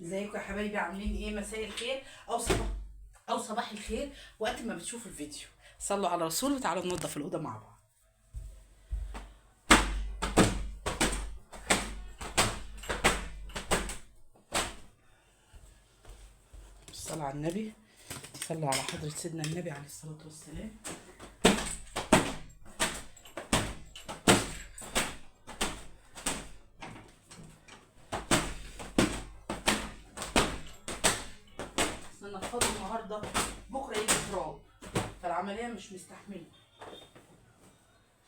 ازيكم يا حبايبي؟ عاملين ايه؟ مساء الخير او صباح الخير وقت ما بتشوفوا الفيديو. صلوا على الرسول وتعالوا ننضف الاوضه مع بعض. الصلاة على النبي. صلوا على حضرة سيدنا النبي عليه الصلاة والسلام. انا فاضي النهارده، بكره يجي تراب، فالعمليه مش مستحمله.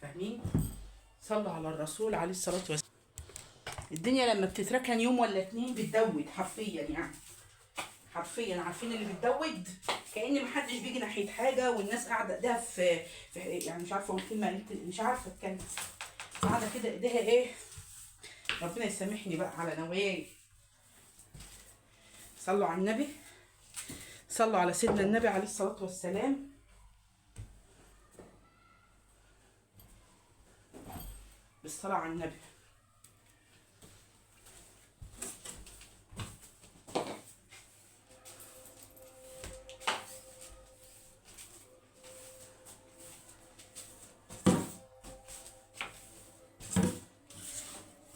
فاهمين؟ صلوا على الرسول عليه الصلاة والسلام. الدنيا لما بتتركن يوم ولا اتنين بتدود حرفيا يعني. حرفيا عارفين اللي بتدود؟ كأن محدش بيجي ناحية حاجة والناس قاعدة ايديها في يعني مش عارفة اقول كلمة، مش عارفة اتكلم. قاعدة كده ايديها ايه؟ ربنا يسامحني بقى على نواياي. صلوا على النبي. صلوا على سيدنا النبي عليه الصلاة والسلام. بالصلاة على النبي.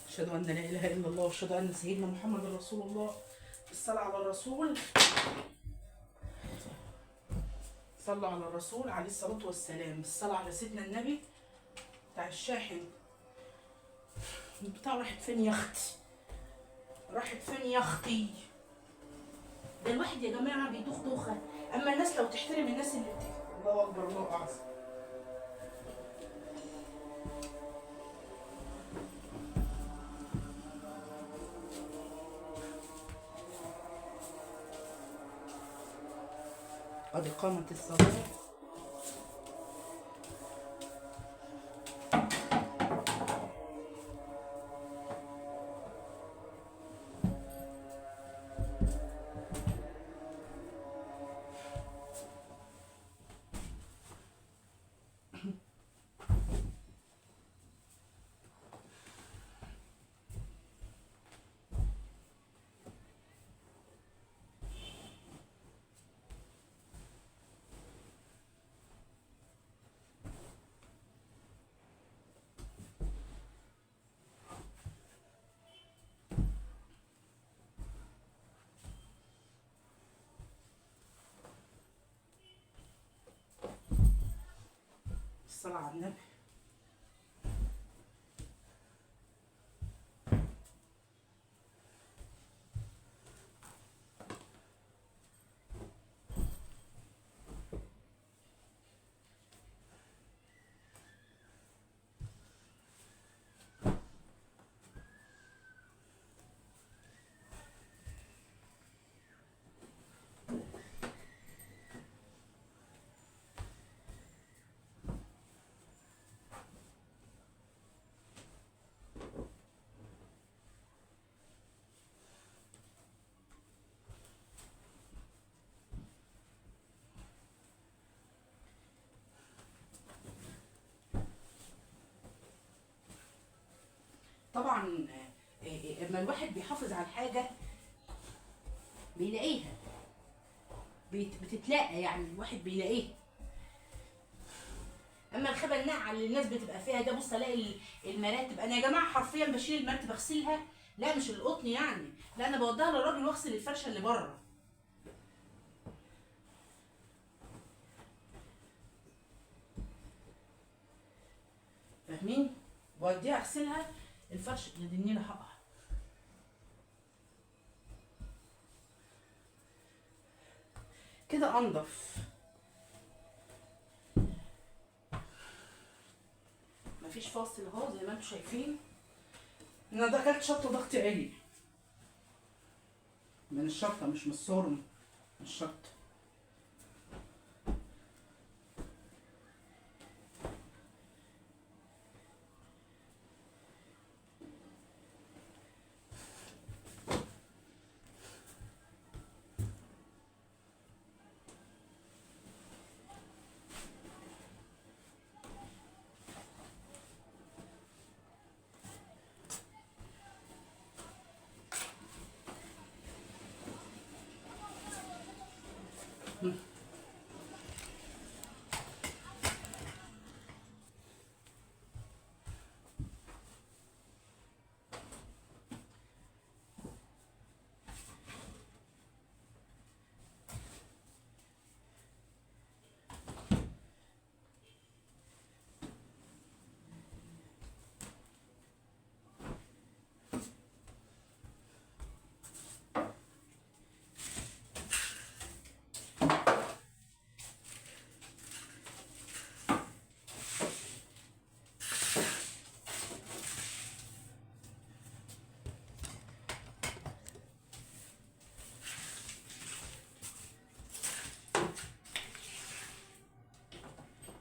أشهد أن لا إله إلا الله وأشهد أن سيدنا محمد رسول الله. بالصلاة على الرسول. صلوا على الرسول عليه الصلاة والسلام. بالصلاة على سيدنا النبي. بتاع الشاحن بتاع راحت فين يا أختي؟ راحت فين يا أختي؟ ده الواحد يا جماعة بيدوخ دوخة، أما الناس لو تحترم الناس اللي الله أكبر الله أعظم. قد قامت الصلاة. الصلاة على النبي. طبعا لما الواحد بيحافظ على الحاجة بيلاقيها، بتتلاقى يعني، الواحد بيلاقيها. اما الخبا الناعة اللي الناس بتبقى فيها ده، بص الاقي المراتب، انا يا جماعه حرفيا بشيل المرتب اغسلها، لا مش القطن يعني، لا انا بوديها للراجل واغسل الفرشه اللي بره. فاهمين؟ بوديها اغسلها الفرش اللي النيله حقها. كده انضف. مفيش فاصل اهو زي ما انتم شايفين. انا ده اكلت شطه ضغطي عالي من الشطه، مش من الصورم، من الشطه.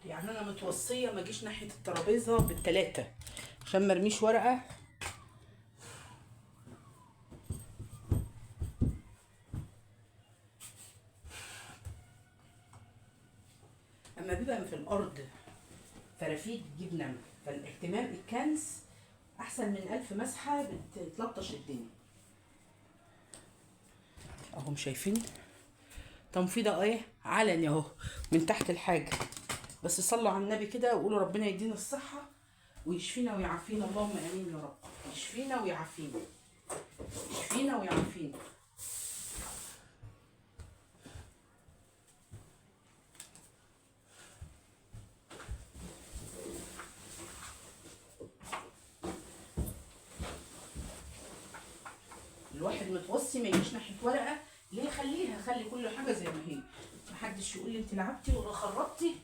يعني انا متوصيه ما اجيش ناحيه الترابيزه بالثلاثه عشان مرميش ورقه. اما بيبقى في الارض فرافيت تجيب نمل، فالاهتمام الكنس احسن من 1000 مسحه بتلطش الدنيا. اهم شايفين تنفيضه ايه علني اهو من تحت الحاجه. بس صلوا على النبي كده وقولوا ربنا يدينا الصحه ويشفينا ويعافينا، اللهم امين يا رب. يشفينا ويعافينا، يشفينا ويعافينا. الواحد متوصي ما يجيش ناحيه ورقه ليه؟ خليها، خلي كل حاجه زي ما هي، محدش يقول لي انت لعبتي ولا خربتي.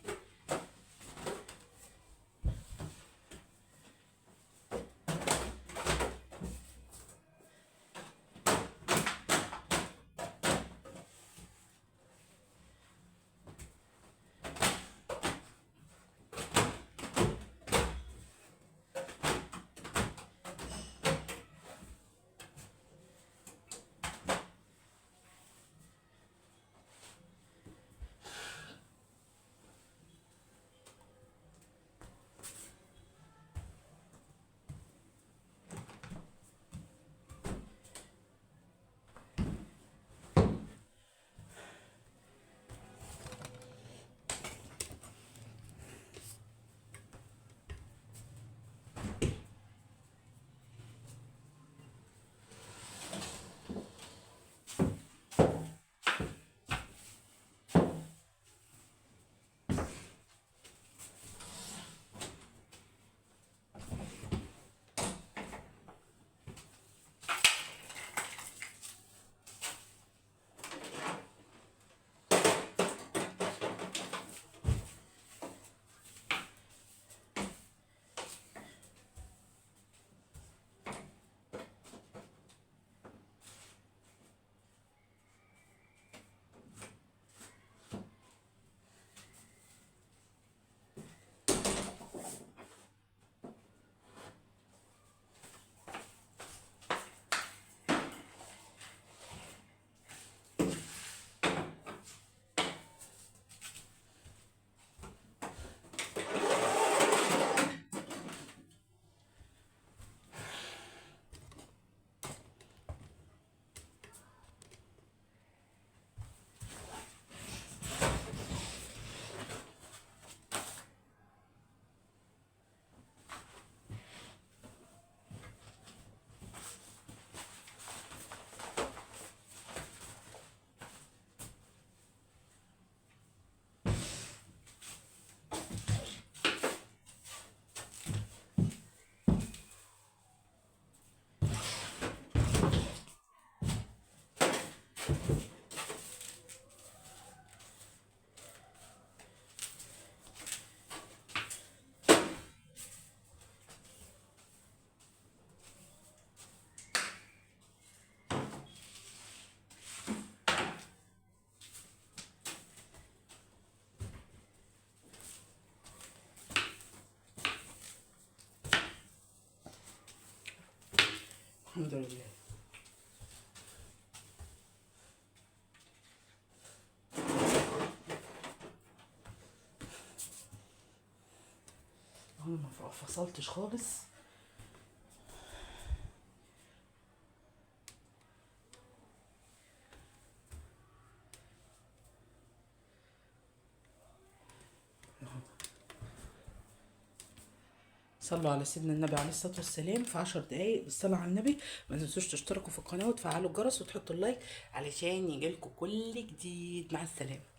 الحمد لله. انا ما فصلتش خالص. صلوا على سيدنا النبي عليه الصلاة والسلام في 10 دقايق بالصلاة على النبي. ما تنسوش تشتركوا في القناة وتفعلوا الجرس وتحطوا اللايك علشان يجيلكوا كل جديد. مع السلامة.